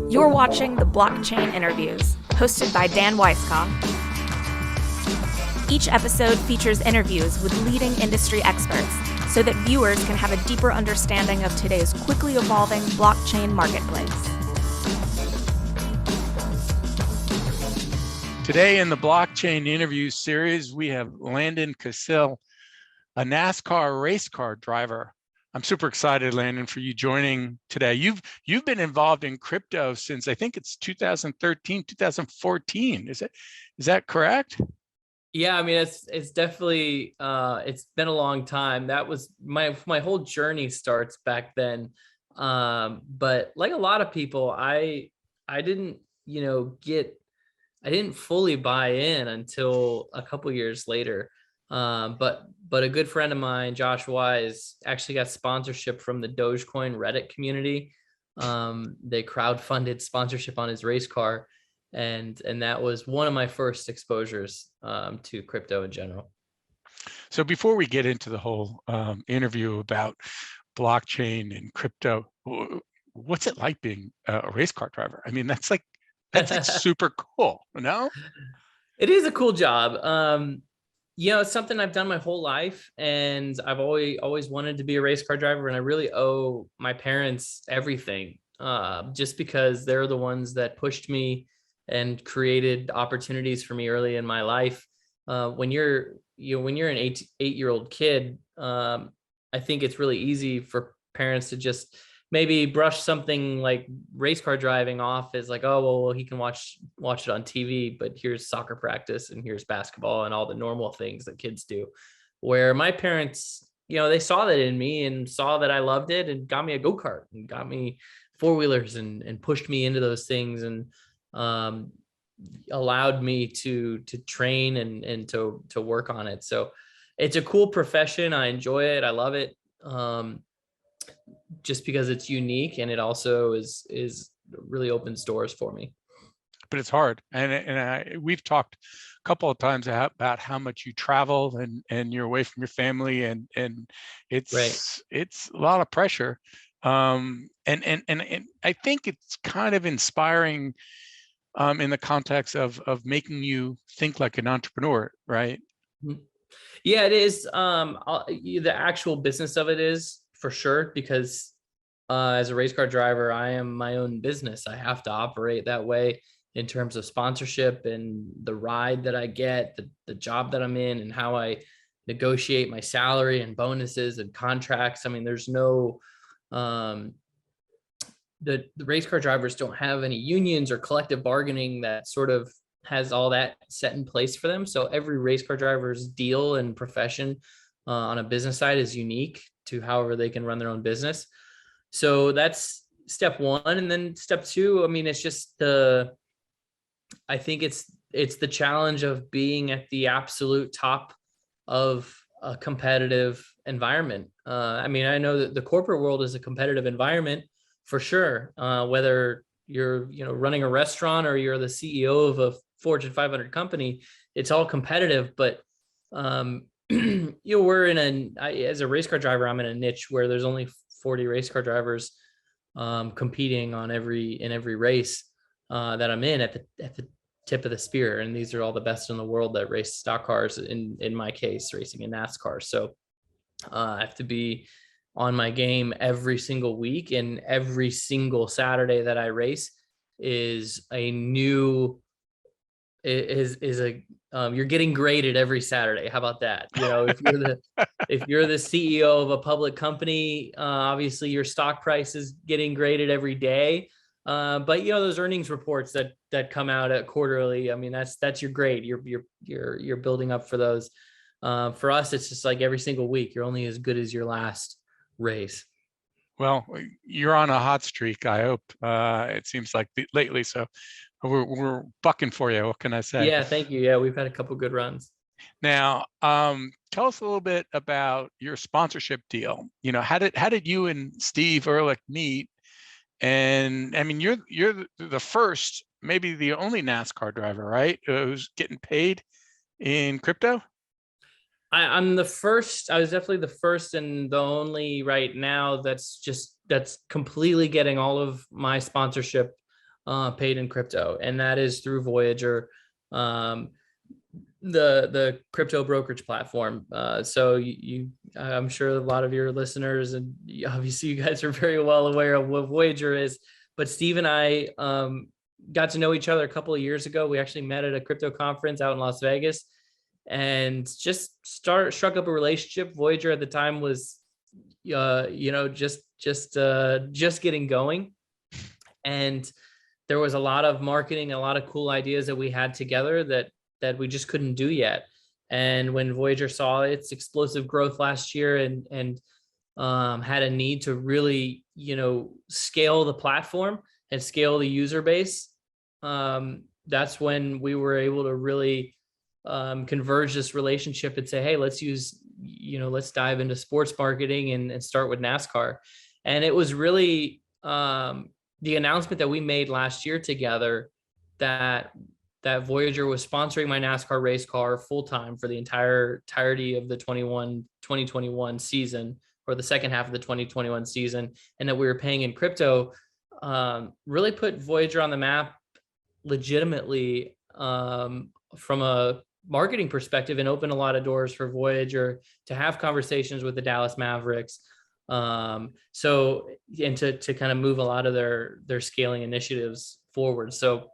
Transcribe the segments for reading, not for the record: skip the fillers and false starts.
You're watching the Blockchain Interviews, hosted by Dan Weiskopf. Each episode features interviews with leading industry experts so that viewers can have a deeper understanding of today's quickly evolving blockchain marketplace. Today in the Blockchain Interview series, we have Landon Cassill, a NASCAR race car driver. I'm super excited, Landon, for you joining today. You've been involved in crypto since I think it's 2013, 2014. Is that correct? Yeah, I mean it's definitely it's been a long time. That was my whole journey starts back then. But like a lot of people, I didn't I didn't fully buy in until a couple years later. But a good friend of mine, Josh Wise, actually got sponsorship from the Dogecoin Reddit community. They crowdfunded sponsorship on his race car, and that was one of my first exposures to crypto in general. So before we get into the whole interview about blockchain and crypto, what's it like being a race car driver? I mean, that's like super cool, no? It is a cool job. It's something I've done my whole life, and I've always wanted to be a race car driver, and I really owe my parents everything, just because they're the ones that pushed me and created opportunities for me early in my life. When you're an eight-year-old kid, I think it's really easy for parents to just maybe brush something like race car driving off as like, oh, well, he can watch it on TV, but here's soccer practice and here's basketball and all the normal things that kids do. Where my parents, they saw that in me and saw that I loved it and got me a go-kart and got me four-wheelers and pushed me into those things and allowed me to train and to work on it. So it's a cool profession. I enjoy it. I love it. Just because it's unique, and it also is really opens doors for me. But it's hard, and we've talked a couple of times about how much you travel and you're away from your family, and it's right. It's a lot of pressure, and I think it's kind of inspiring in the context of making you think like an entrepreneur, right? Yeah, it is. The actual business of it is, for sure, because as a race car driver, I am my own business. I have to operate that way in terms of sponsorship and the ride that I get, the job that I'm in, and how I negotiate my salary and bonuses and contracts. I mean, there's no, the race car drivers don't have any unions or collective bargaining that sort of has all that set in place for them. So every race car driver's deal and profession on a business side is unique to however they can run their own business. So that's step one. And then step two, I mean, it's just I think it's the challenge of being at the absolute top of a competitive environment. I mean, I know that the corporate world is a competitive environment for sure. Whether you're, running a restaurant or you're the CEO of a Fortune 500 company, it's all competitive. But we're as a race car driver, I'm in a niche where there's only 40 race car drivers competing in every race that I'm in at the tip of the spear, and these are all the best in the world that race stock cars. In my case, racing in NASCAR. So I have to be on my game every single week, and every single Saturday that I race is a new you're getting graded every Saturday. How about that? If you're the CEO of a public company, obviously your stock price is getting graded every day. But those earnings reports that come out at quarterly, I mean, that's your grade. You're building up for those. For us, it's just like every single week, you're only as good as your last race. Well, you're on a hot streak, I hope. It seems like lately, so we're bucking for you. What can I say? Yeah, thank you. Yeah, we've had a couple good runs. Now, tell us a little bit about your sponsorship deal. How did you and Steve Ehrlich meet? And I mean, you're the first, maybe the only NASCAR driver, right, who's getting paid in crypto? I'm the first. I was definitely the first and the only right now that's just that's completely getting all of my sponsorship paid in crypto, and that is through Voyager, the crypto brokerage platform. So I'm sure a lot of your listeners, and obviously you guys are very well aware of what Voyager is, but Steve and I got to know each other a couple of years ago. We actually met at a crypto conference out in Las Vegas and just struck up a relationship. Voyager at the time was, just getting going. And there was a lot of marketing, a lot of cool ideas that we had together that we just couldn't do yet. And when Voyager saw its explosive growth last year and had a need to really, scale the platform and scale the user base, that's when we were able to really converge this relationship and say, hey, let's dive into sports marketing and start with NASCAR. And it was really the announcement that we made last year together that Voyager was sponsoring my NASCAR race car full time for the entirety of the 2021 season, or the second half of the 2021 season, and that we were paying in crypto, really put Voyager on the map legitimately from a marketing perspective, and opened a lot of doors for Voyager to have conversations with the Dallas Mavericks. So, and to kind of move a lot of their scaling initiatives forward. So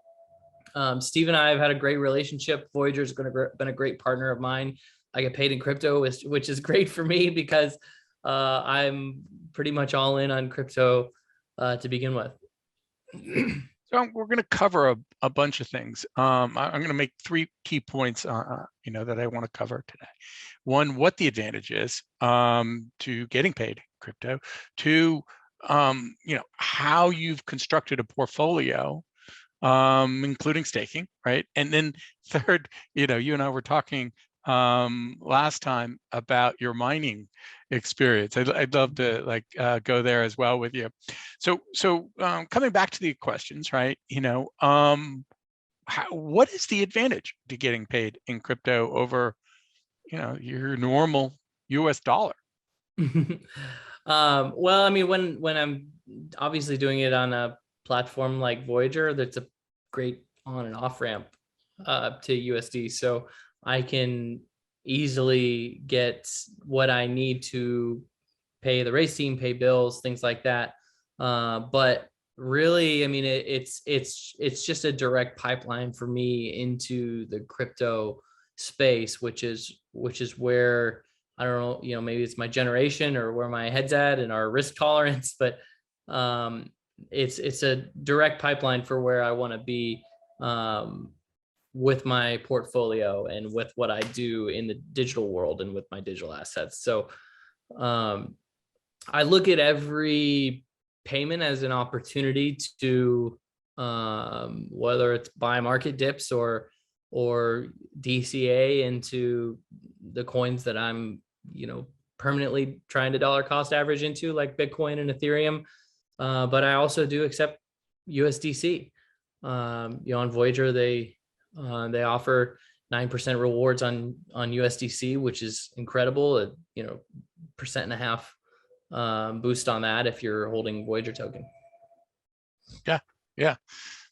Steve and I have had a great relationship. Voyager's been a great partner of mine. I get paid in crypto, which is great for me because I'm pretty much all in on crypto to begin with. So we're going to cover a bunch of things. I'm going to make 3 key points, that I want to cover today. 1, what the advantage is to getting paid in crypto. 2, how you've constructed a portfolio, including staking, right? And then 3rd, you and I were talking last time about your mining experience. I'd love to go there as well with you. So coming back to the questions, right? What is the advantage to getting paid in crypto over, your normal US dollar? Well, I mean, when I'm obviously doing it on a platform like Voyager, that's a great on and off ramp to USD. So I can easily get what I need to pay the race team, pay bills, things like that. But really, I mean, it's just a direct pipeline for me into the crypto space, which is where, I don't know, maybe it's my generation or where my head's at and our risk tolerance, but it's a direct pipeline for where I want to be with my portfolio and with what I do in the digital world and with my digital assets. So I look at every payment as an opportunity to whether it's buy market dips or DCA into the coins that I'm permanently trying to dollar cost average into, like Bitcoin and Ethereum. But I also do accept USDC. On Voyager, they offer 9% rewards on USDC, which is incredible. 1.5% boost on that if you're holding Voyager token. Yeah.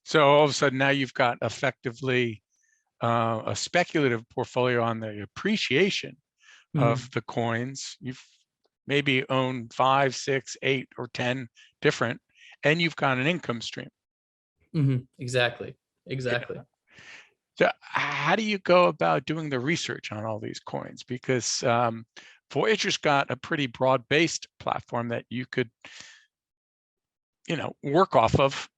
So all of a sudden now you've got effectively a speculative portfolio on the appreciation of the coins. You've maybe owned 5, 6, 8, or 10 different, and you've got an income stream. Exactly. Yeah. So how do you go about doing the research on all these coins? Because Voyager's got a pretty broad-based platform that you could, work off of.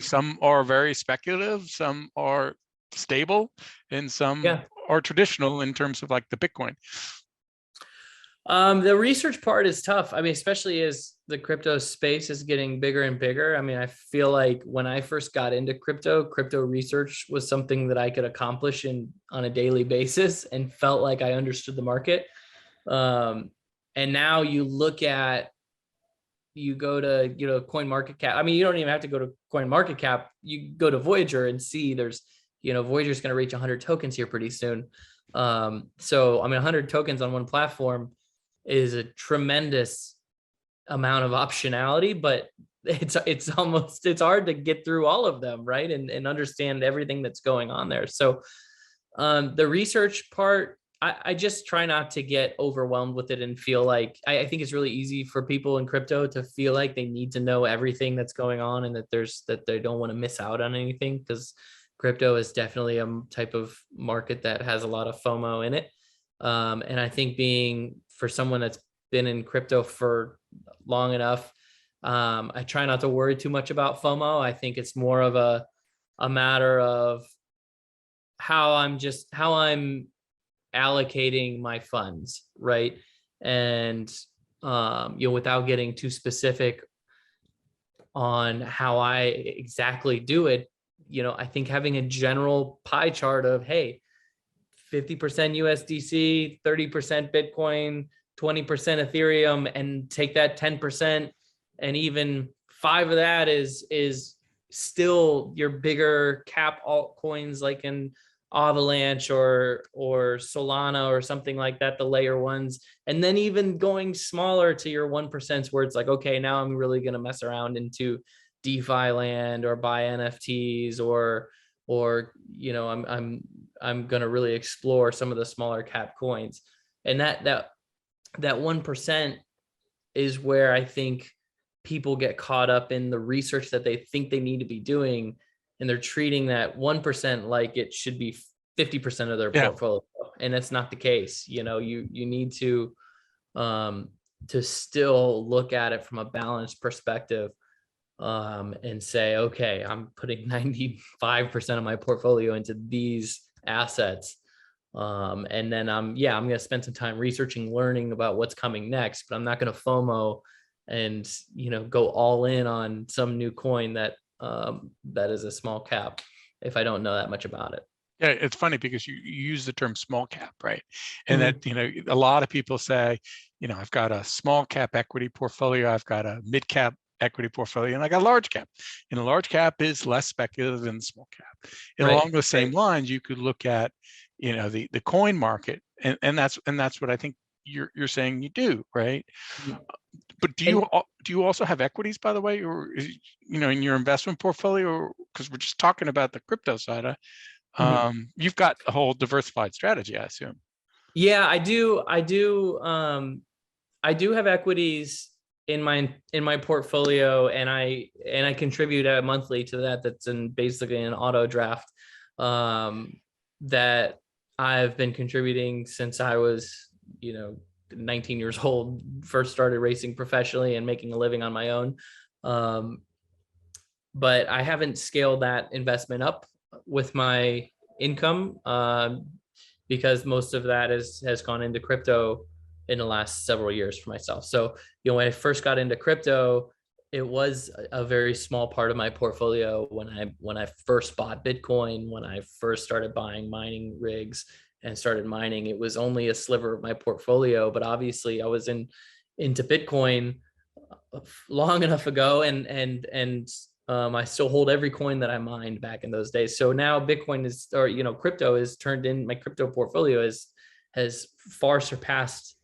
Some are very speculative, some are stable, and some are traditional in terms of like the Bitcoin. The research part is tough. I mean, especially as the crypto space is getting bigger and bigger. I mean, I feel like when I first got into crypto research was something that I could accomplish on a daily basis and felt like I understood the market. And now you go to CoinMarketCap. I mean, you don't even have to go to CoinMarketCap. You go to Voyager and see there's, Voyager's going to reach 100 tokens here pretty soon. So, I mean, 100 tokens on one platform is a tremendous amount of optionality, but it's hard to get through all of them, right? And understand everything that's going on there. So the research part, I just try not to get overwhelmed with it and feel like I think it's really easy for people in crypto to feel like they need to know everything that's going on and that they don't want to miss out on anything, because crypto is definitely a type of market that has a lot of FOMO in it. And I think being for someone that's been in crypto for long enough, I try not to worry too much about FOMO. I think it's more of a matter of how I'm allocating my funds, right? And without getting too specific on how I exactly do it, I think having a general pie chart of, hey, 50% USDC, 30% Bitcoin, 20% Ethereum, and take that 10%, and even 5 of that is still your bigger cap altcoins like in Avalanche or Solana or something like that, the layer ones, and then even going smaller to your 1% where it's like, okay, now I'm really going to mess around into DeFi land or buy NFTs or I'm going to really explore some of the smaller cap coins. And that 1% is where I think people get caught up in the research that they think they need to be doing, and they're treating that 1% like it should be 50% of their portfolio. And that's not the case. You need to still look at it from a balanced perspective, and say, okay, I'm putting 95% of my portfolio into these assets. And then I'm going to spend some time researching, learning about what's coming next, but I'm not going to FOMO and, go all in on some new coin that is a small cap if I don't know that much about it. Yeah, it's funny because you use the term small cap, right? And that, a lot of people say, I've got a small cap equity portfolio, I've got a mid cap equity portfolio, and I got a large cap. And a large cap is less speculative than the small cap. And along those same lines, you could look at, the coin market, and that's what I think you're saying you do, right? But do you also have equities, by the way, or is, in your investment portfolio? Because we're just talking about the crypto side. You've got a whole diversified strategy, I assume. Yeah, I do. I do have equities in my portfolio, and I contribute monthly to that. That's basically an auto draft that I've been contributing since I was 19 years old, first started racing professionally and making a living on my own. But I haven't scaled that investment up with my income because most of that has gone into crypto in the last several years for myself. So, when I first got into crypto, it was a very small part of my portfolio. When I first bought Bitcoin, when I first started buying mining rigs and started mining, it was only a sliver of my portfolio. But obviously I was into Bitcoin long enough ago, and I still hold every coin that I mined back in those days. So now Bitcoin crypto is turned in, my crypto portfolio has far surpassed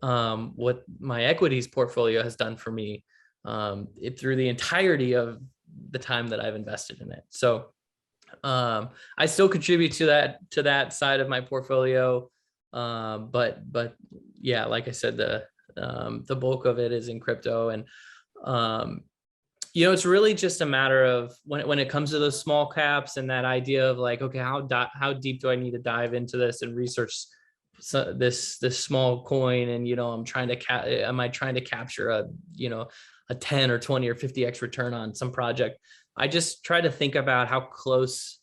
what my equities portfolio has done for me through the entirety of the time that I've invested in it. So I still contribute to that side of my portfolio. But yeah, like I said, the bulk of it is in crypto. And it's really just a matter of when it comes to those small caps and that idea of like, okay, how deep do I need to dive into this and research this small coin? And, I'm trying to am I trying to capture a 10 or 20 or 50x return on some project? I just try to think about how close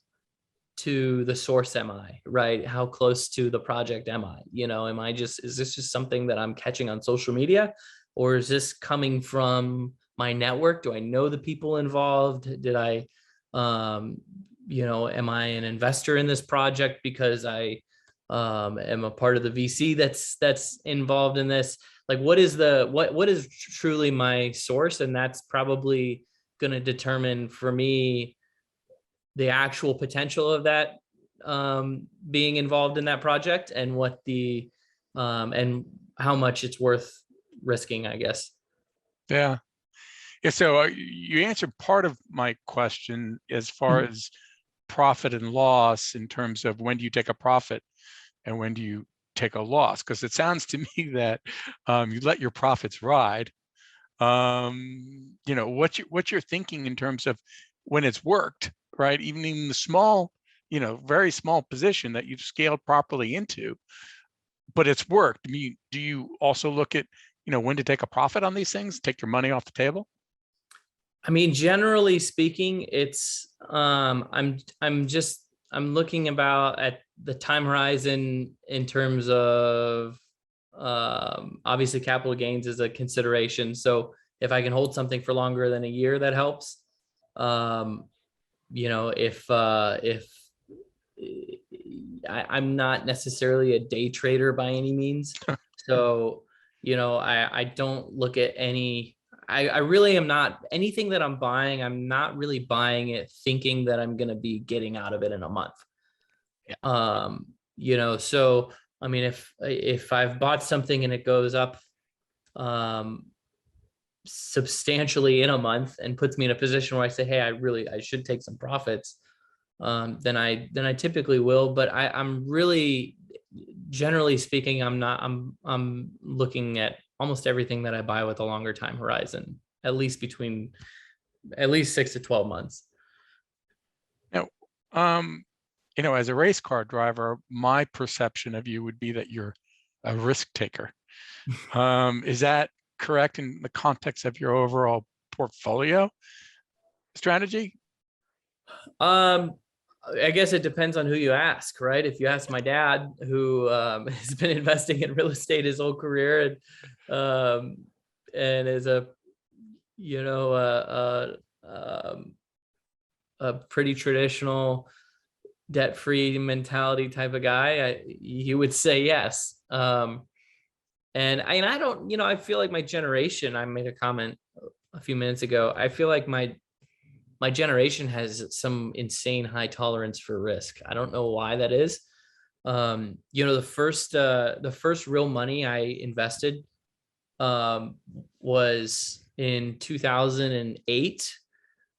to the source am I, right? How close to the project am I? Is this just something that I'm catching on social media, or is this coming from my network? Do I know the people involved? Did I, am I an investor in this project because I am a part of the VC that's involved in this? Like, what is truly my source? And that's probably going to determine for me the actual potential of that being involved in that project, and what and how much it's worth risking, I guess. Yeah. Yeah. So you answered part of my question as far as profit and loss in terms of when do you take a profit and when do you take a loss? Because it sounds to me that you let your profits ride. What you're thinking in terms of when it's worked, right? Even in the small, very small position that you've scaled properly into, but it's worked. I mean, do you also look at, when to take a profit on these things, take your money off the table? I mean, generally speaking, it's I'm looking about at the time horizon in terms of obviously capital gains is a consideration. So if I can hold something for longer than a year, that helps. If I'm not necessarily a day trader by any means, so I don't look at any. I really am not, anything that I'm buying, I'm not really buying it thinking that I'm going to be getting out of it in a month. Yeah. So I mean, if I've bought something and it goes up substantially in a month and puts me in a position where I say, hey, I should take some profits, then I typically will. But I'm really, generally speaking, I'm looking at almost everything that I buy with a longer time horizon, at least 6 to 12 months. Now, as a race car driver, my perception of you would be that you're a risk taker. Is that correct in the context of your overall portfolio strategy? I guess it depends on who you ask, right? If you ask my dad, who has been investing in real estate his whole career, and is a pretty traditional debt-free mentality type of guy, he would say yes. And I don't, I feel like my generation, I made a comment a few minutes ago, I feel like my generation has some insane high tolerance for risk. I don't know why that is. The first real money I invested was in 2008.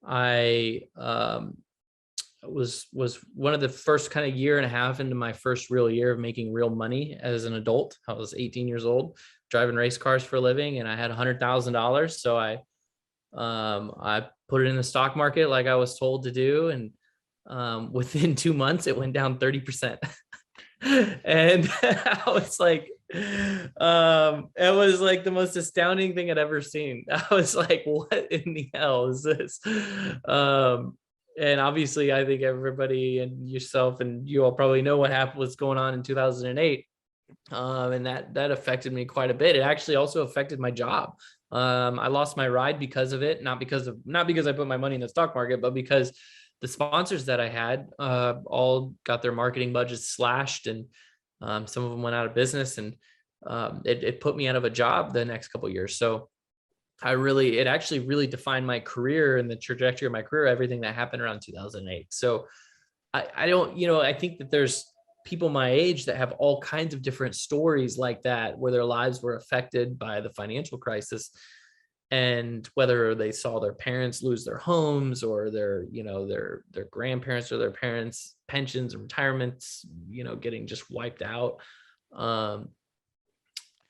I was one of the first kind of year and a half into my first real year of making real money as an adult. I was 18 years old, driving race cars for a living, and I had $100,000. So I put it in the stock market like I was told to do, and within 2 months it went down 30%. And I was like, it was like the most astounding thing I'd ever seen. I was like, what in the hell is this? And obviously I think everybody and yourself and you all probably know what's going on in 2008. And that affected me quite a bit. It actually also affected my job. I lost my ride because of it, not because I put my money in the stock market, but because the sponsors that I had all got their marketing budgets slashed, and some of them went out of business, and it put me out of a job the next couple of years. So it actually really defined my career and the trajectory of my career, everything that happened around 2008. So I don't, I think that there's people my age that have all kinds of different stories like that, where their lives were affected by the financial crisis, and whether they saw their parents lose their homes, or their grandparents or their parents' pensions and retirements, getting just wiped out.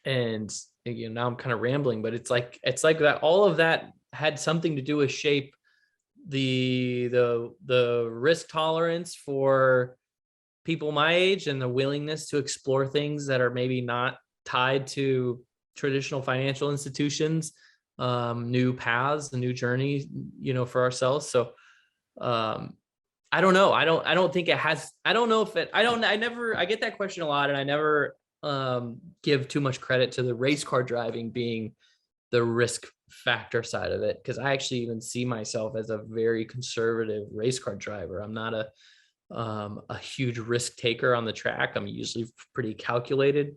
And now I'm kind of rambling, but it's like that all of that had something to do with shape the risk tolerance for people my age, and the willingness to explore things that are maybe not tied to traditional financial institutions, new paths, a new journey, for ourselves. So I don't know. I don't think it has, I don't know if it, I get that question a lot, and I never give too much credit to the race car driving being the risk factor side of it, because I actually even see myself as a very conservative race car driver. I'm not a huge risk taker on the track. I'm usually pretty calculated.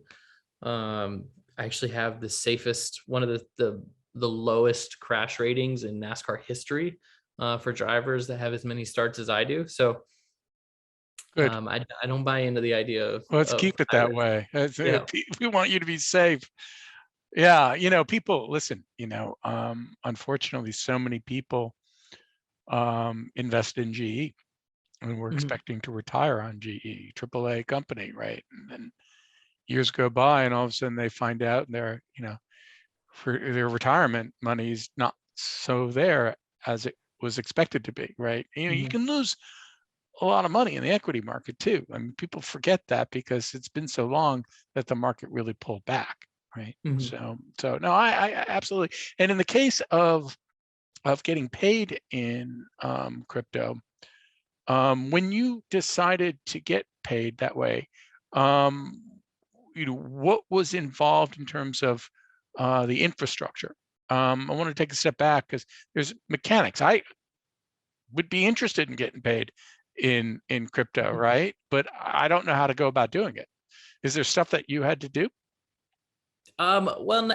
I actually have the safest, one of the lowest crash ratings in NASCAR history for drivers that have as many starts as I do. So good. I don't buy into the idea of, Let's keep it that way. Yeah. We want you to be safe. Yeah, people listen, unfortunately, so many people invest in GE, and we're Mhm. expecting to retire on GE, AAA company, right? And then years go by, and all of a sudden they find out their, for their retirement money is not so there as it was expected to be, right? You Mhm. can lose a lot of money in the equity market too. I mean, people forget that because it's been so long that the market really pulled back, right? Mhm. So no, I absolutely. And in the case of getting paid in crypto, when you decided to get paid that way, um, what was involved in terms of the infrastructure? I want to take a step back because there's mechanics. I would be interested in getting paid in crypto, right? But I don't know how to go about doing it. Is there stuff that you had to do? Well,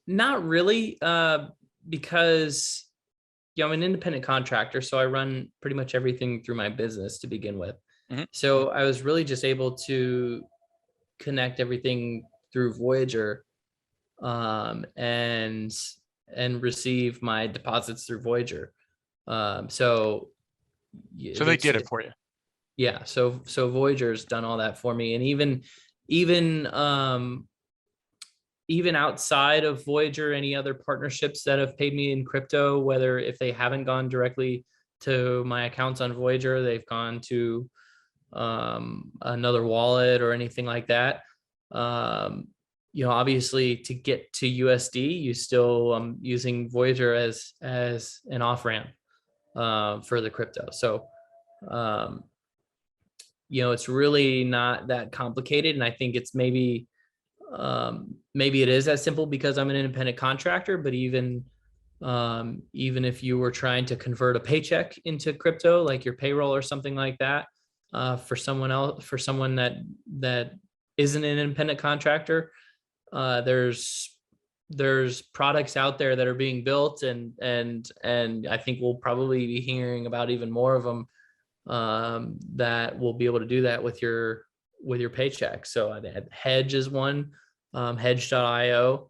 not really, because I'm an independent contractor, so I run pretty much everything through my business to begin with. Mhm. So I was really just able to connect everything through Voyager, and receive my deposits through Voyager. So So they it's did it for you. yeah, so Voyager's done all that for me, and even even outside of Voyager, any other partnerships that have paid me in crypto, whether if they haven't gone directly to my accounts on Voyager, they've gone to another wallet or anything like that. Um, obviously to get to USD, you still using Voyager as an off ramp for the crypto. So um, it's really not that complicated, and I think it's maybe it is as simple because I'm an independent contractor, but even if you were trying to convert a paycheck into crypto, like your payroll or something like that, for someone that isn't an independent contractor, there's products out there that are being built, and I think we'll probably be hearing about even more of them, that will be able to do that with your paycheck. So Hedge is one. Hedge.io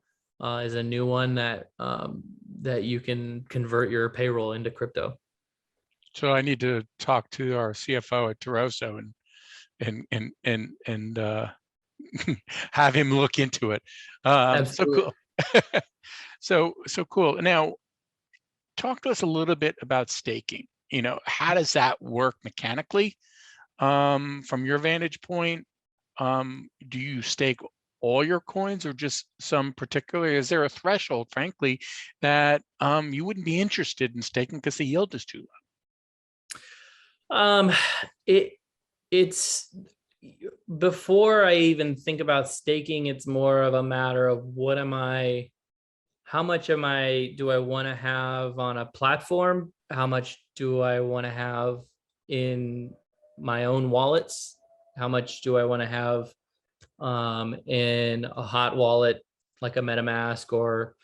is a new one that you can convert your payroll into crypto. So I need to talk to our CFO at Taroso and have him look into it. So Absolutely. cool. So cool. Now, talk to us a little bit about staking. How does that work mechanically? From your vantage point, do you stake all your coins or just some particular? Is there a threshold, frankly, that you wouldn't be interested in staking because the yield is too low? Um, it it's before I even think about staking, it's more of a matter of how much do I want to have on a platform? How much do I want to have in my own wallets? How much do I want to have in a hot wallet like a MetaMask, or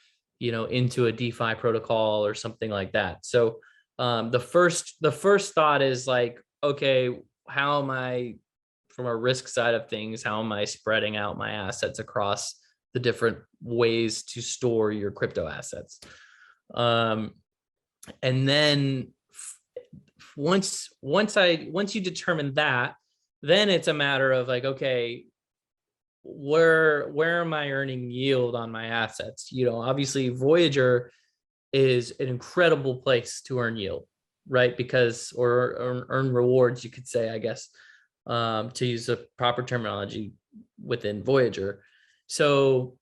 into a DeFi protocol or something like that? So the first thought is like, okay, how am I, from a risk side of things, how am I spreading out my assets across the different ways to store your crypto assets? Um, and then once you determine that, then it's a matter of like, okay, where am I earning yield on my assets? Obviously Voyager is an incredible place to earn yield, right? Because or earn rewards, you could say, I guess, to use the proper terminology within Voyager. So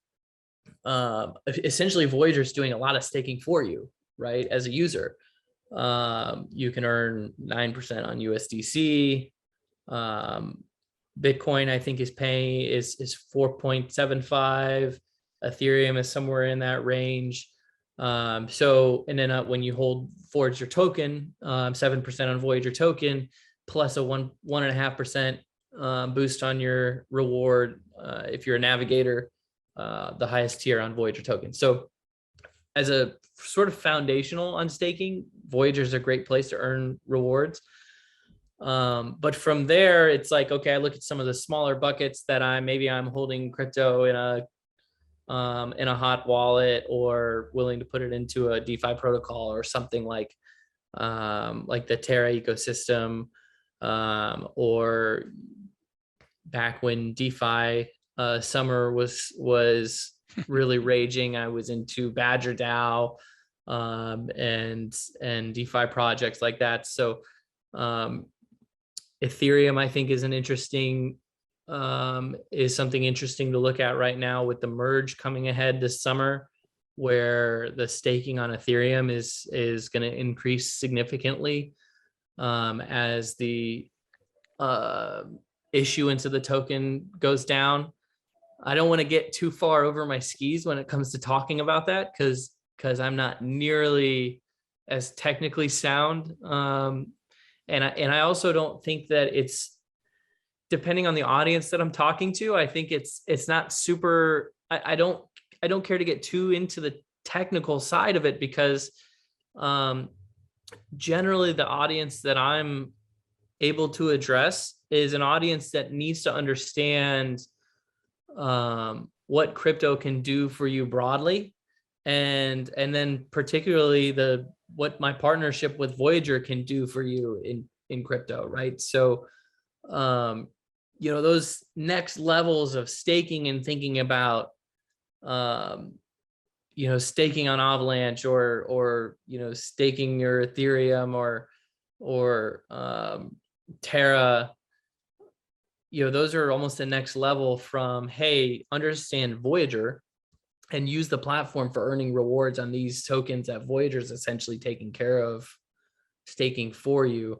essentially Voyager is doing a lot of staking for you, right? As a user, you can earn 9% on USDC. Bitcoin, I think, is 4.75. Ethereum is somewhere in that range. So, and then when you hold Voyager token, 7% on Voyager token, plus a 1.5% boost on your reward if you're a navigator, the highest tier on Voyager token. So, as a sort of foundational on staking, Voyager is a great place to earn rewards. But from there, it's like, okay, I look at some of the smaller buckets that I'm holding crypto in in a hot wallet, or willing to put it into a DeFi protocol or something like the Terra ecosystem, or back when DeFi summer was really raging, I was into Badger DAO, and DeFi projects like that. So Ethereum, I think, is something interesting to look at right now with the merge coming ahead this summer, where the staking on Ethereum is going to increase significantly as the issuance of the token goes down. I don't want to get too far over my skis when it comes to talking about that, because I'm not nearly as technically sound, and I also don't think that it's, depending on the audience that I'm talking to, I think it's not super. I don't care to get too into the technical side of it, because generally the audience that I'm able to address is an audience that needs to understand what crypto can do for you broadly, and then particularly what my partnership with Voyager can do for you in crypto, right? So those next levels of staking and thinking about staking on Avalanche, or staking your Ethereum or Terra, those are almost the next level from, hey, understand Voyager and use the platform for earning rewards on these tokens that Voyager is essentially taking care of staking for you.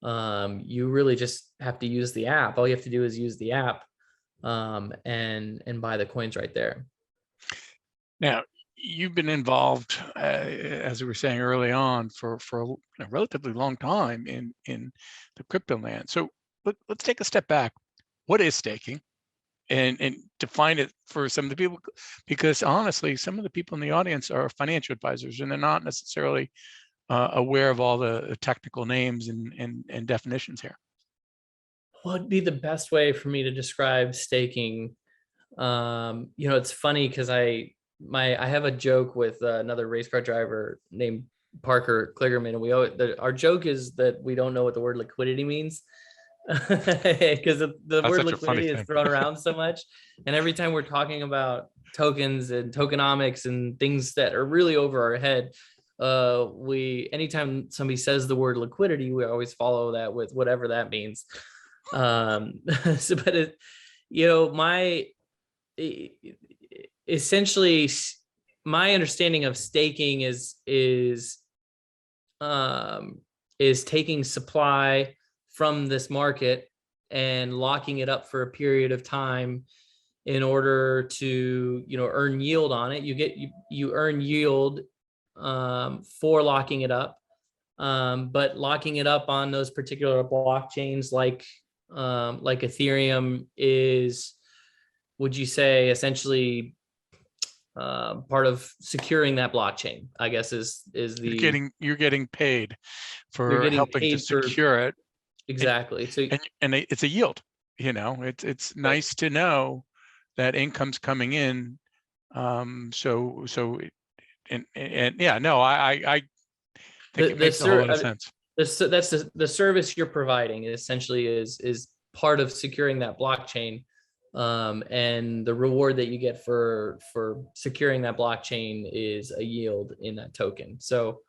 You really just have to use the app. All you have to do is use the app and buy the coins right there. Now, you've been involved, as we were saying early on, for a relatively long time in the crypto land. So let's take a step back. What is staking? And define it for some of the people, because honestly, some of the people in the audience are financial advisors, and they're not necessarily aware of all the technical names and definitions here. What would be the best way for me to describe staking? It's funny because I have a joke with another race car driver named Parker Kligerman, and our joke is that we don't know what the word liquidity means, because the word liquidity is thrown around so much, and every time we're talking about tokens and tokenomics and things that are really over our head, anytime somebody says the word liquidity, we always follow that with whatever that means. Essentially my understanding of staking is taking supply from this market and locking it up for a period of time in order to earn yield on it. You earn yield for locking it up, but locking it up on those particular blockchains like Ethereum is, would you say, essentially part of securing that blockchain, I guess is the you're getting paid for helping to secure it. Exactly. And it's a yield. It's nice to know that income's coming in. I think it makes a whole lot of sense. That's the service you're providing essentially is part of securing that blockchain, and the reward that you get for securing that blockchain is a yield in that token. So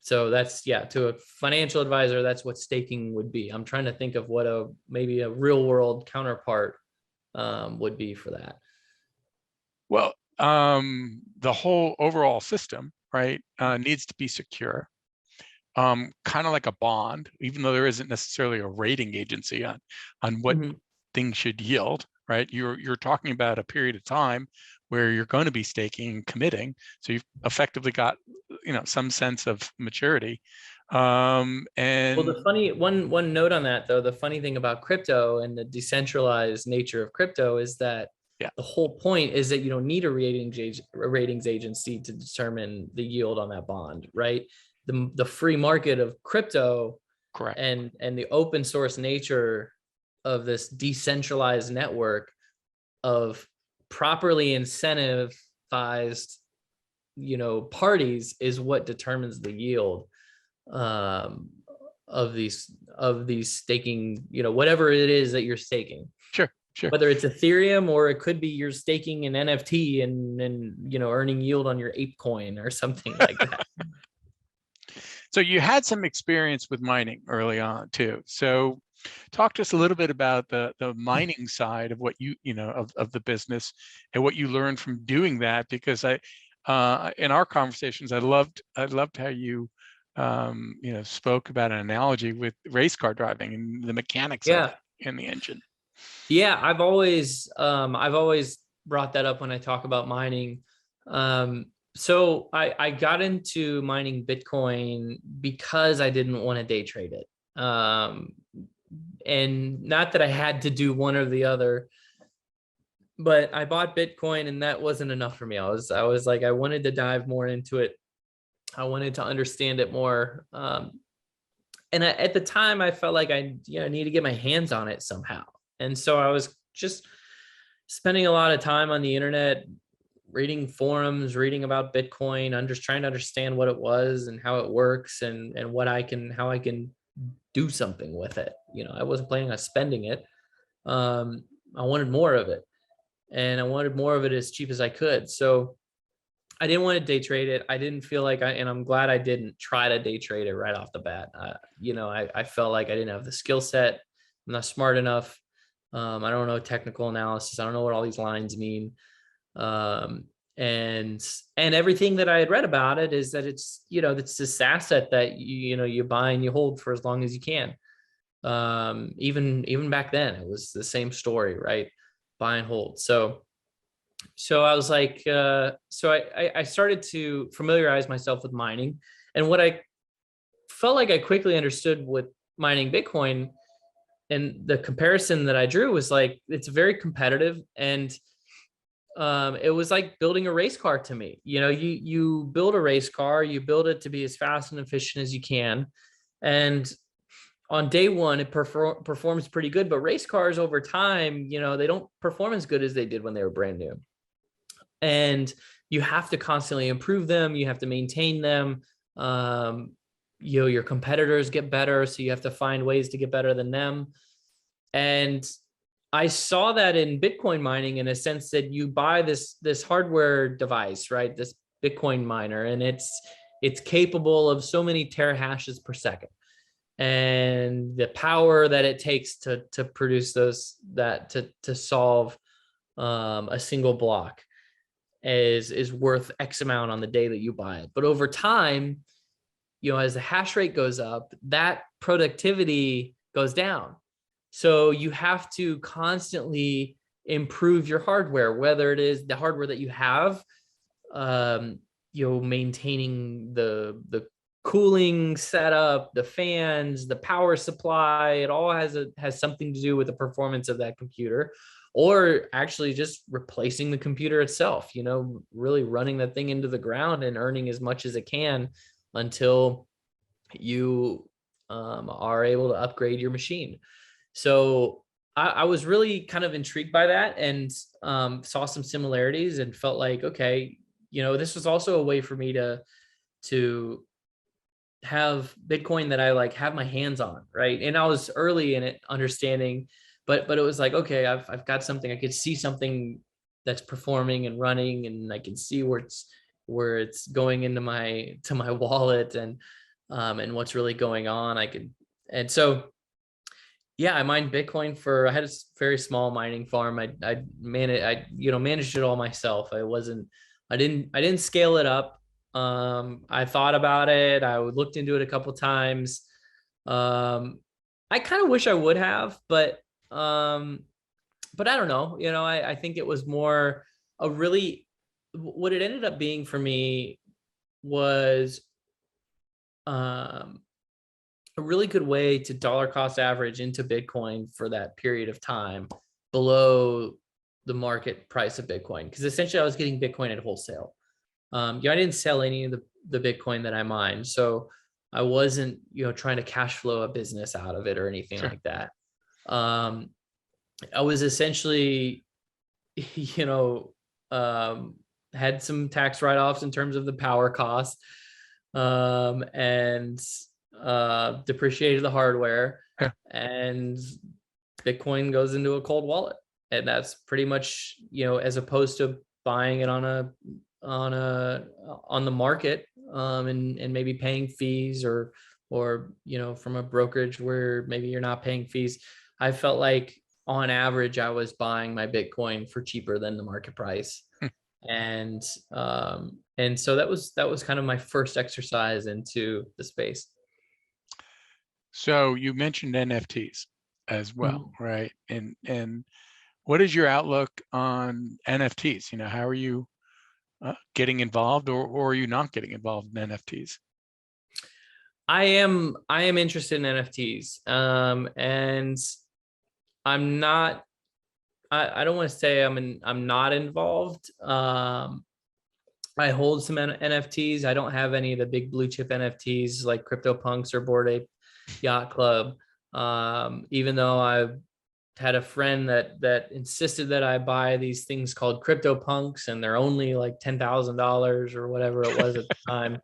that's, to a financial advisor, that's what staking would be. I'm trying to think of what maybe a real world counterpart would be for that. Well, the whole overall system, right, needs to be secure, kind of like a bond, even though there isn't necessarily a rating agency on what things should yield, right? You're talking about a period of time where you're going to be staking and committing, so you've effectively got some sense of maturity. And the funny one note on that, though, the funny thing about crypto and the decentralized nature of crypto is that the whole point is that you don't need a ratings agency to determine the yield on that bond, right? The free market of crypto, correct, and the open source nature of this decentralized network of properly incentivized, parties is what determines the yield of these staking, whatever it is that you're staking. Sure, sure. Whether it's Ethereum or it could be you're staking an NFT and earning yield on your ape coin or something like that. So you had some experience with mining early on too. So talk to us a little bit about the mining side of what of the business and what you learned from doing that, because in our conversations, I loved how you spoke about an analogy with race car driving and the mechanics of it in the engine. Yeah, I've always brought that up when I talk about mining. So I got into mining Bitcoin because I didn't want to day trade it. And not that I had to do one or the other, but I bought Bitcoin and that wasn't enough for me. I was like, I wanted to dive more into it. I wanted to understand it more. And at the time I felt like I need to get my hands on it somehow. And so I was just spending a lot of time on the internet, reading forums, reading about Bitcoin. I'm just trying to understand what it was and how it works and how I can do something with it. I wasn't planning on spending it. I wanted more of it, and I wanted more of it as cheap as I could. So I didn't want to day trade it. I didn't feel like and I'm glad I didn't try to day trade it right off the bat. I felt like I didn't have the skill set. I'm not smart enough. I don't know technical analysis. I don't know what all these lines mean. And everything that I had read about it is that it's this asset that you buy and you hold for as long as you can. Even back then it was the same story, right? Buy and hold. So I was like, I started to familiarize myself with mining, and what I felt like I quickly understood with mining Bitcoin, and the comparison that I drew was like, it's very competitive, and it was like building a race car to me. You build a race car, you build it to be as fast and efficient as you can, and on day one it performs pretty good. But race cars over time, they don't perform as good as they did when they were brand new, and you have to constantly improve them. You have to maintain them. Your competitors get better, so you have to find ways to get better than them. And I saw that in Bitcoin mining, in a sense that you buy this hardware device, right? This Bitcoin miner, and it's capable of so many terahashes per second, and the power that it takes to produce to solve a single block is worth X amount on the day that you buy it. But over time, as the hash rate goes up, that productivity goes down. So you have to constantly improve your hardware, whether it is the hardware that you have, maintaining the cooling setup, the fans, the power supply. It all has something to do with the performance of that computer, or actually just replacing the computer itself, really running that thing into the ground and earning as much as it can until you are able to upgrade your machine. So I was really kind of intrigued by that, and saw some similarities and felt like, okay, this was also a way for me to have Bitcoin that I have my hands on, right? And I was early in it, understanding, but it was like, okay, I've got something. I could see something that's performing and running, and I can see where it's going into my wallet and what's really going on. I mined Bitcoin I had a very small mining farm. I managed it all myself. I didn't scale it up. I thought about it. I looked into it a couple times. I kind of wish I would have, but I don't know. I think it was more what it ended up being for me was a really good way to dollar cost average into Bitcoin for that period of time below the market price of Bitcoin. Because essentially I was getting Bitcoin at wholesale. I didn't sell any of the Bitcoin that I mined. So I wasn't, trying to cash flow a business out of it or anything like that. I was essentially you know, had some tax write-offs in terms of the power cost, and depreciated the hardware, Yeah. and Bitcoin goes into a cold wallet. And that's pretty much, you know, as opposed to buying it on the market, and maybe paying fees, or you know, from a brokerage where maybe you're not paying fees. I felt like on average I was buying my Bitcoin for cheaper than the market price. And so that was kind of my first exercise into the space. So you mentioned NFTs as well, right? And what is your outlook on NFTs? You know, how are you getting involved, or are you not getting involved in NFTs? I am interested in NFTs, and I'm not. I don't want to say I'm not involved. I hold some NFTs. I don't have any of the big blue chip NFTs like CryptoPunks or Bored Ape Yacht Club. Even though I've had a friend that insisted that I buy these things called CryptoPunks, and they're only like $10,000 or whatever it was at the time.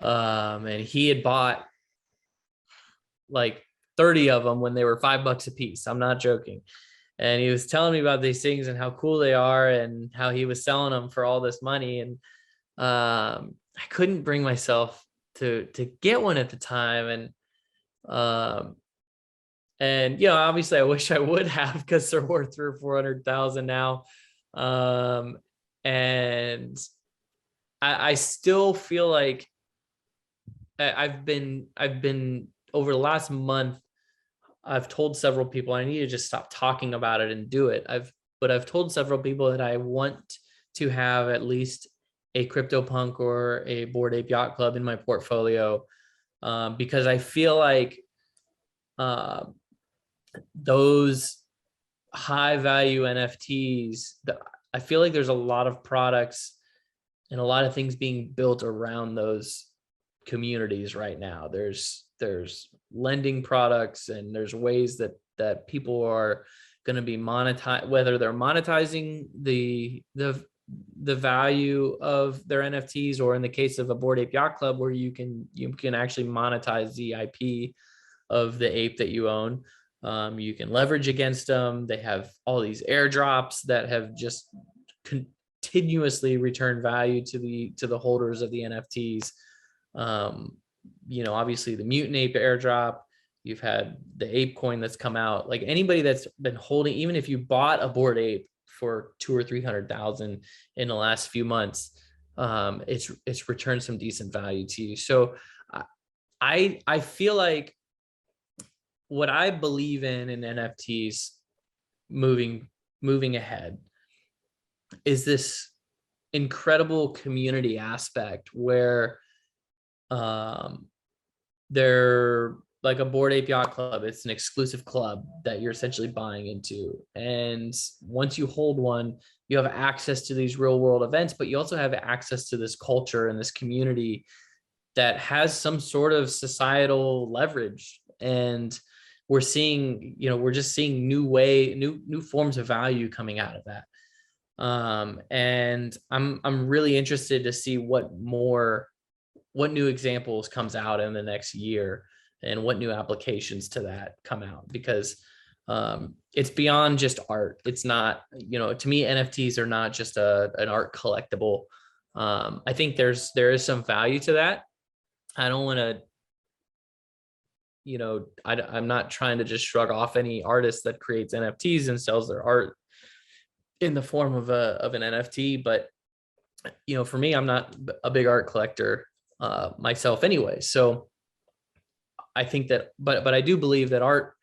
And he had bought like 30 of them when they were $5 a piece. I'm not joking. And he was telling me about these things and how cool they are, and how he was selling them for all this money. And I couldn't bring myself to get one at the time. And you know, obviously I wish I would have, because they're worth 300,000 or 400,000 now. And I still feel like I've been over the last month, I've told several people I need to just stop talking about it and do it. But I've told several people that I want to have at least a CryptoPunk or a Bored Ape Yacht Club in my portfolio, because I feel like those high value NFTs, I feel like there's a lot of products and a lot of things being built around those communities right now. There's lending products, and there's ways that people are going to be monetized, whether they're monetizing the value of their NFTs, or in the case of a Bored Ape Yacht Club, where you can actually monetize the IP of the ape that you own. You can leverage against them. They have all these airdrops that have just continuously returned value to the holders of the NFTs. You know, obviously the mutant ape airdrop, you've had the ape coin that's come out. Like, anybody that's been holding, even if you bought a Bored Ape for 200,000 or 300,000 in the last few months, it's returned some decent value to you. So I feel like what I believe in NFTs moving ahead is this incredible community aspect where they're like a Bored Ape Yacht Club. It's an exclusive club that you're essentially buying into. And once you hold one, you have access to these real world events, but you also have access to this culture and this community that has some sort of societal leverage. And we're seeing, you know, we're just seeing new forms of value coming out of that. And I'm really interested to see what new examples comes out in the next year, and what new applications to that come out, because it's beyond just art. It's not, you know, to me, NFTs are not just an art collectible. I think there is some value to that. I don't want to, you know, I'm not trying to just shrug off any artist that creates NFTs and sells their art in the form of an NFT. But, you know, for me, I'm not a big art collector myself anyway. So I think that, but I do believe that art,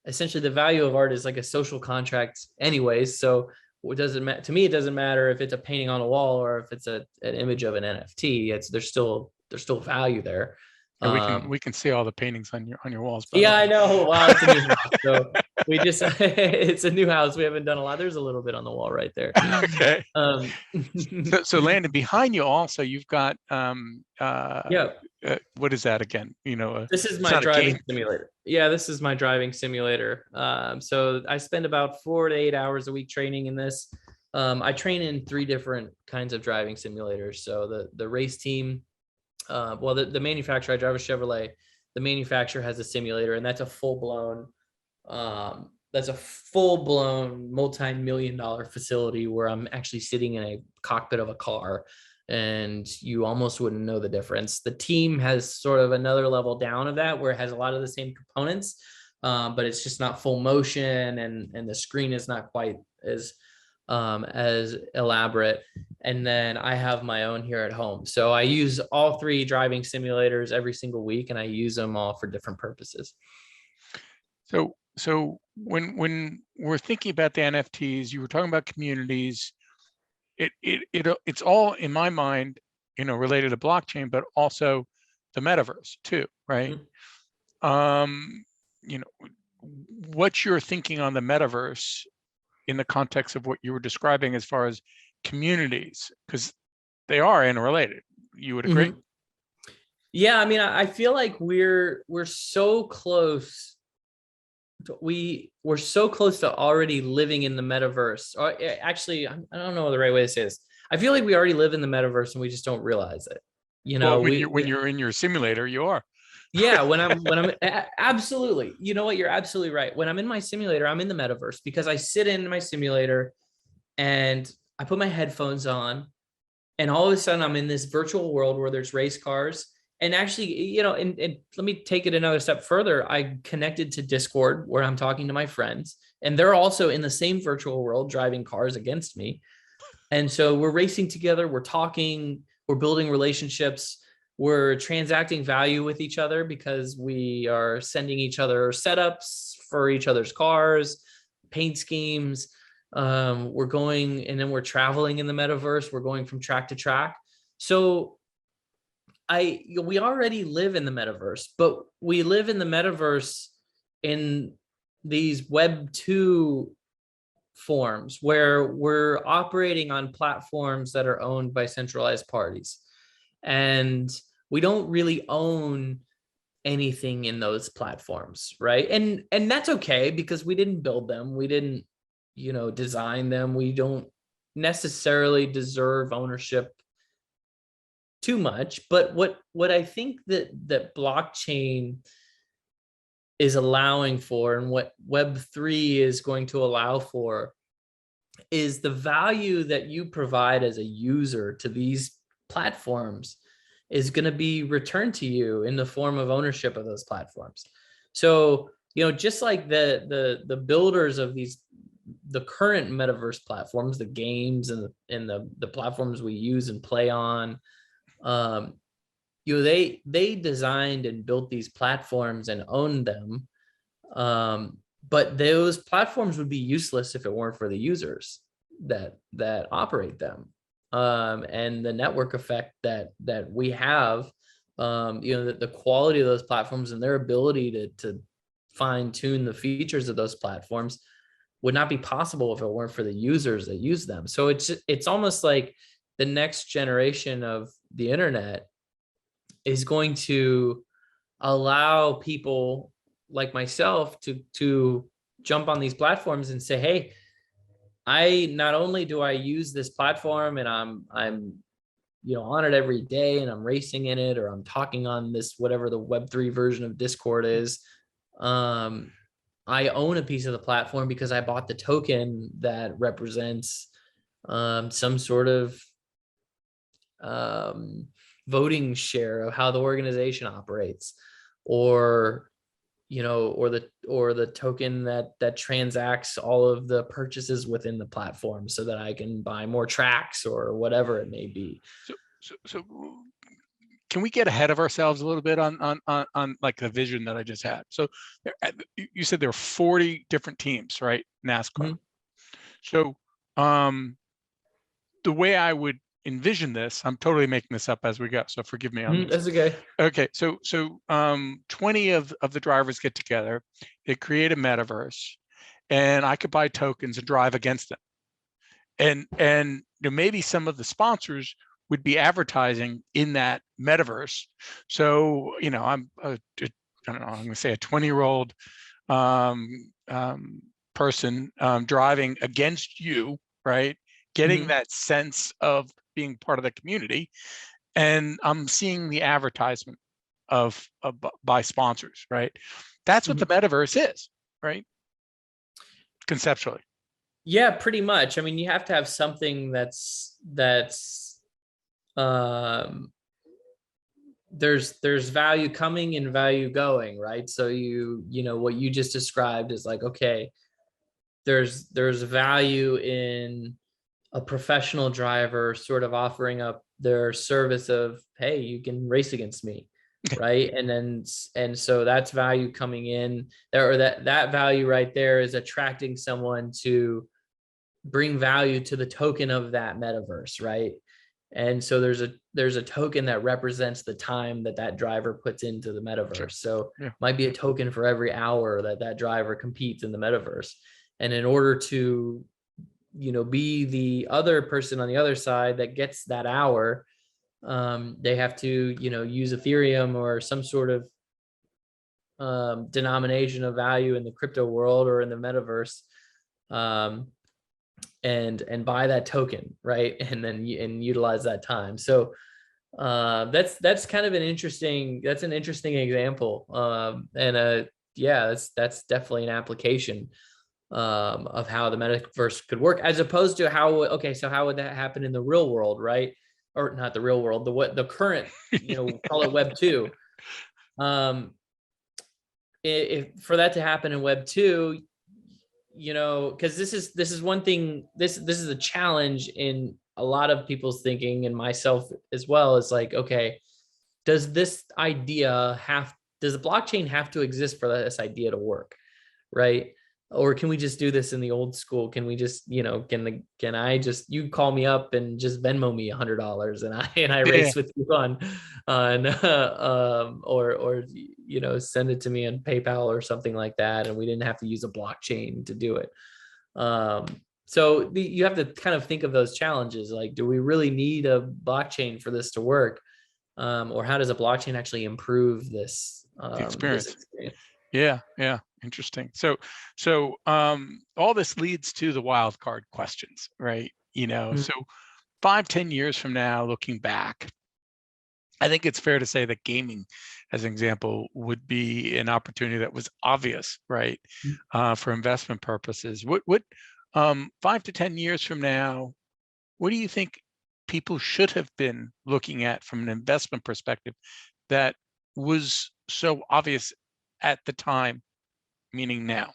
essentially the value of art is like a social contract anyways. So what doesn't matter to me, it doesn't matter if it's a painting on a wall or if it's an image of an NFT. There's still value there. And we can see all the paintings on your walls. Yeah, I know. Well, it's a new house, so we just it's a new house. We haven't done a lot. There's a little bit on the wall right there. Okay. So Landon, behind you also, you've got what is that again? You know, this is my driving simulator. Yeah, this is my driving simulator. So I spend about 4 to 8 hours a week training in this. I train in 3 different kinds of driving simulators. So the race team, well, the manufacturer, I drive a Chevrolet. The manufacturer has a simulator, and that's a full-blown multi-million-dollar facility where I'm actually sitting in a cockpit of a car, and you almost wouldn't know the difference. The team has sort of another level down of that, where it has a lot of the same components, but it's just not full motion, and the screen is not quite as elaborate. And then I have my own here at home. So I use all 3 driving simulators every single week, and I use them all for different purposes. So when we're thinking about the NFTs, you were talking about communities. It's all, in my mind, related to blockchain, but also the metaverse too, right? Mm-hmm. What's your thinking on the metaverse in the context of what you were describing as far as communities, because they are interrelated. You would agree? Mm-hmm. Yeah, I mean, I feel like we're so close. We're so close to already living in the metaverse. Or actually, I don't know the right way to say this. I feel like we already live in the metaverse and we just don't realize it. Well, when you're in your simulator, you are. Yeah, when I'm absolutely. You know what? You're absolutely right. When I'm in my simulator, I'm in the metaverse because I sit in my simulator and I put my headphones on, and all of a sudden I'm in this virtual world where there's race cars. And actually, and let me take it another step further. I connected to Discord where I'm talking to my friends, and they're also in the same virtual world driving cars against me. And so we're racing together, we're talking, we're building relationships, we're transacting value with each other because we are sending each other setups for each other's cars, paint schemes. We're going, and then we're traveling in the metaverse. We're going from track to track. So we already live in the metaverse, but we live in the metaverse in these Web 2 forms where we're operating on platforms that are owned by centralized parties. And we don't really own anything in those platforms, right? And that's okay because we didn't build them. We didn't, design them. We don't necessarily deserve ownership too much. But what I think that blockchain is allowing for, and what Web3 is going to allow for, is the value that you provide as a user to these platforms is going to be returned to you in the form of ownership of those platforms. So, just like the builders of the current metaverse platforms, the games and the platforms we use and play on, they designed and built these platforms and owned them. But those platforms would be useless if it weren't for the users that operate them. And the network effect that we have, the quality of those platforms and their ability to fine tune the features of those platforms would not be possible if it weren't for the users that use them. So it's almost like the next generation of the internet is going to allow people like myself to jump on these platforms and say, hey, I not only do I use this platform and I'm on it every day and I'm racing in it, or I'm talking on this, whatever the Web3 version of Discord is, I own a piece of the platform because I bought the token that represents some sort of voting share of how the organization operates, or the token that transacts all of the purchases within the platform so that I can buy more tracks or whatever it may be. So can we get ahead of ourselves a little bit on like the vision that I just had? So you said there are 40 different teams, right? NASCAR. Mm-hmm. So the way I would envision this, I'm totally making this up as we go, so forgive me on this. That's okay. Okay, so 20 of the drivers get together, they create a metaverse, and I could buy tokens and drive against them. And maybe some of the sponsors would be advertising in that metaverse. So I'm I don't know, I'm going to say a 20-year-old person driving against you, right, getting Mhm. that sense of being part of the community. And I'm seeing the advertisement of by sponsors, right? That's what the Mhm. metaverse is, right? Conceptually. Yeah, pretty much. I mean, you have to have something that's um there's value coming and value going, right? So you know what you just described is like, okay, there's value in a professional driver sort of offering up their service of, hey, you can race against me, right? And so that's value coming in there, or that value right there is attracting someone to bring value to the token of that metaverse, right? And so there's a token that represents the time that that driver puts into the Sure. metaverse. So Yeah. might be a token for every hour that that driver competes in the metaverse. And in order to, you know, be the other person on the other side that gets that hour, they have to, you know, use Ethereum or some sort of denomination of value in the crypto world or in the metaverse, um, and buy that token, right? And then and utilize that time. So that's kind of an interesting example, and yeah, that's definitely an application of how the metaverse could work, as opposed to how, okay, so how would that happen in the real world, right? Or not the real world, the current, you know, call it Web 2. um if for that to happen in Web 2, you know, because this is one thing, this is a challenge in a lot of people's thinking, and myself as well, is like, okay, does this idea have does the blockchain have to exist for this idea to work, right? Or can we just do this in the old school? Can we just, you know, can I just, you call me up and just Venmo me $100 and I Yeah. race with you on or you know, send it to me on PayPal or something like that, and we didn't have to use a blockchain to do it. Um, so you have to kind of think of those challenges, like, do we really need a blockchain for this to work? Or how does a blockchain actually improve this The this experience. experience? Yeah, yeah, interesting. So all this leads to the wild card questions, right? You know, Mhm. so 5, 10 years from now, looking back, I think it's fair to say that gaming, as an example, would be an opportunity that was obvious, right? For investment purposes. What 5 to 10 years from now, what do you think people should have been looking at from an investment perspective that was so obvious at the time, meaning now?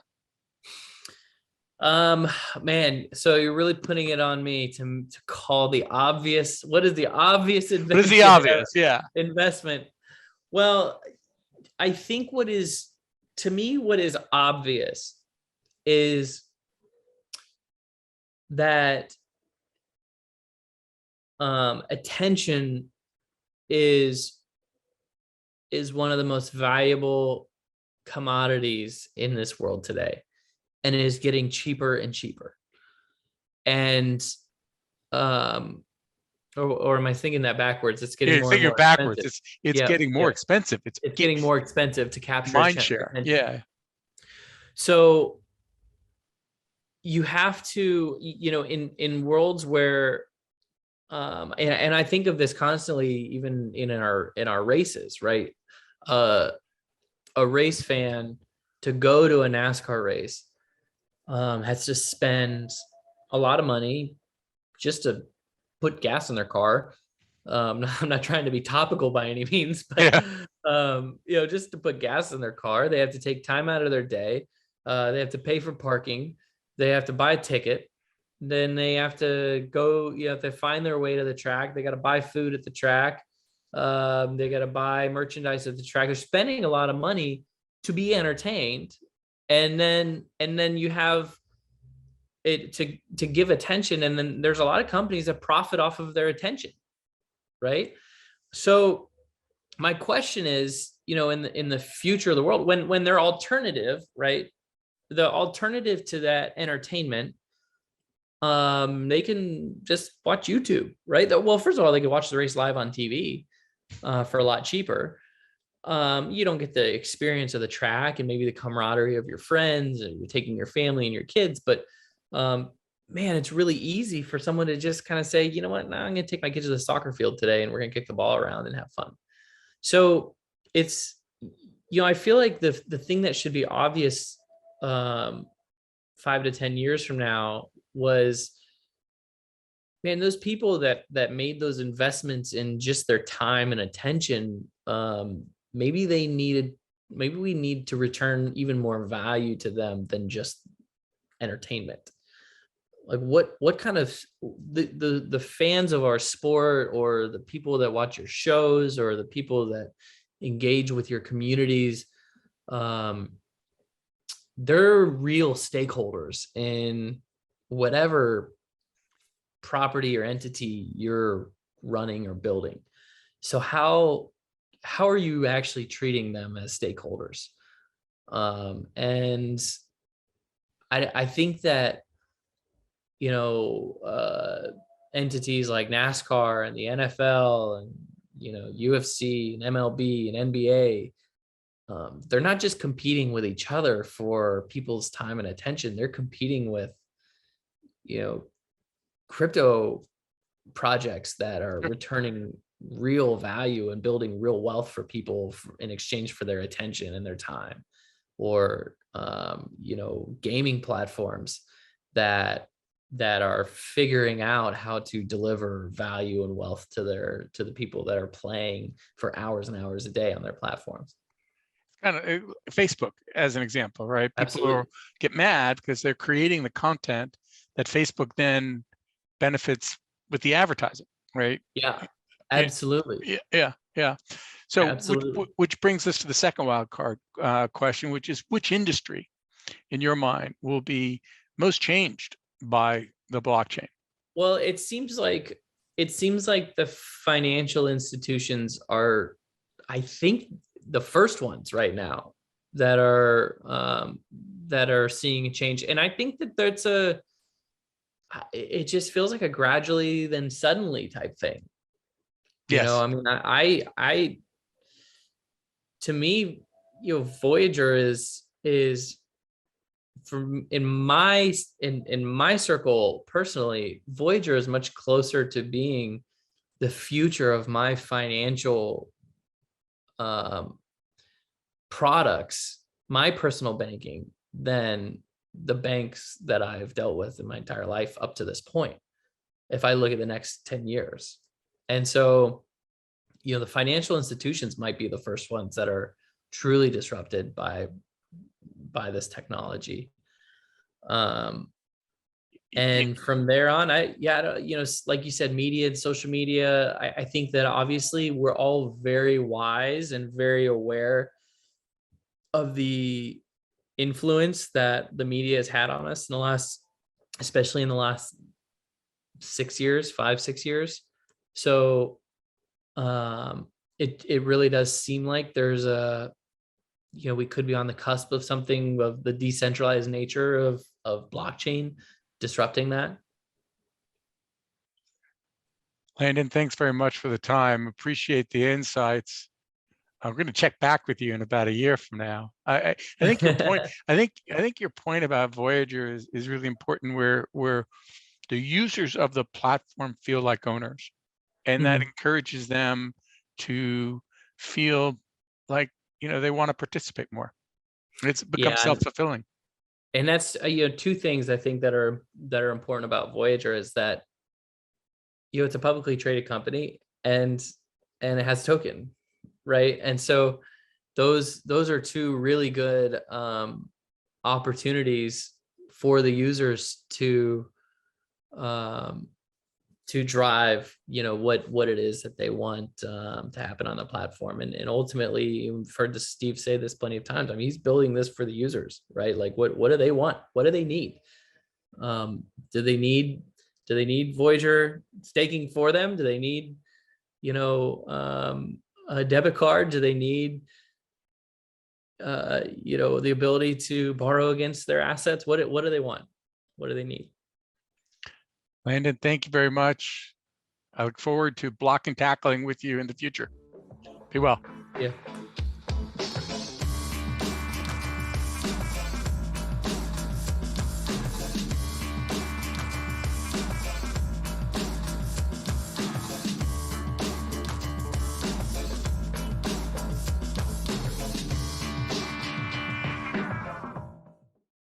Um, Man, so you're really putting it on me to call the obvious. What is the obvious What is the invention obvious? Yeah. investment? Well, I think what is, to me, what is obvious is that attention is one of the most valuable commodities in this world today, and it is getting cheaper and cheaper. And um or am I thinking that backwards? It's Yeah, getting you're more and thinking more backwards. expensive. It's Yeah, getting more yeah. expensive. It's It's getting more expensive to capture mind share. attention. Yeah. So you have to, you know, in worlds where and I think of this constantly, even in our races, right? Uh a race fan, to go to a NASCAR race, has to spend a lot of money just to put gas in their car. I'm not trying to be topical by any means, but Yeah. you know, just to put gas in their car, they have to take time out of their day. They have to pay for parking. They have to buy a ticket. Then they have to go. You know, if they find their way to the track, they got to buy food at the track. They got to buy merchandise at the track. They're spending a lot of money to be entertained, and then you have it to give attention, and then there's a lot of companies that profit off of their attention, right? So my question is, you know, in the future of the world, when their alternative, right, the alternative to that entertainment, they can just watch YouTube, right? Well, first of all, they can watch the race live on TV for a lot cheaper. You don't get the experience of the track and maybe the camaraderie of your friends, and you're taking your family and your kids, but man, it's really easy for someone to just kind of say, you know what, now I'm going to take my kids to the soccer field today and we're going to kick the ball around and have fun. So it's, I feel like the thing that should be obvious 5 to 10 years from now was, man, those people that made those investments in just their time and attention, maybe we need to return even more value to them than just entertainment. Like what kind of the fans of our sport, or the people that watch your shows, or the people that engage with your communities, they're real stakeholders in whatever property or entity you're running or building. So how are you actually treating them as stakeholders? And I think that, entities like NASCAR and the NFL and, UFC and MLB and NBA, they're not just competing with each other for people's time and attention. They're competing with, crypto projects that are returning real value and building real wealth for people in exchange for their attention and their time, or gaming platforms that are figuring out how to deliver value and wealth to the people that are playing for hours and hours a day on their platforms. Kind of Facebook as an example, right? Absolutely. Get mad because they're creating the content that Facebook then benefits with the advertising, right? Yeah, absolutely. Yeah. So Absolutely. which brings us to the second wild card question, which is, which industry in your mind will be most changed by the blockchain? Well, it seems like the financial institutions are, I think, the first ones right now that are seeing a change. And I think that it just feels like a gradually then suddenly type thing. Yes. I mean, I to me, Voyager is from in my circle personally, Voyager is much closer to being the future of my financial products, my personal banking, than the banks that I've dealt with in my entire life up to this point, if I look at the next 10 years. And so, the financial institutions might be the first ones that are truly disrupted by this technology. And from there on, like you said, media and social media, I think that obviously we're all very wise and very aware of the influence that the media has had on us especially in the last 6 years, 5-6 years. So it really does seem like there's we could be on the cusp of something of the decentralized nature of blockchain disrupting that. Landon, thanks very much for the time. Appreciate the insights. I'm going to check back with you in about a year from now. I think your point. I think your point about Voyager is really important, where the users of the platform feel like owners, and that encourages them to feel like they want to participate more. It's become self-fulfilling. And that's two things I think that are important about Voyager is that it's a publicly traded company and it has token, right? And so those are two really good opportunities for the users to drive what it is that they want to happen on the platform. And ultimately, you've heard Steve say this plenty of times. I mean, he's building this for the users, right? Like what do they want? What do they need? Do they need Voyager staking for them? Do they need a debit card? Do they need the ability to borrow against their assets? What do they want? What do they need? Landon, thank you very much. I look forward to block and tackling with you in the future. Be well. Yeah.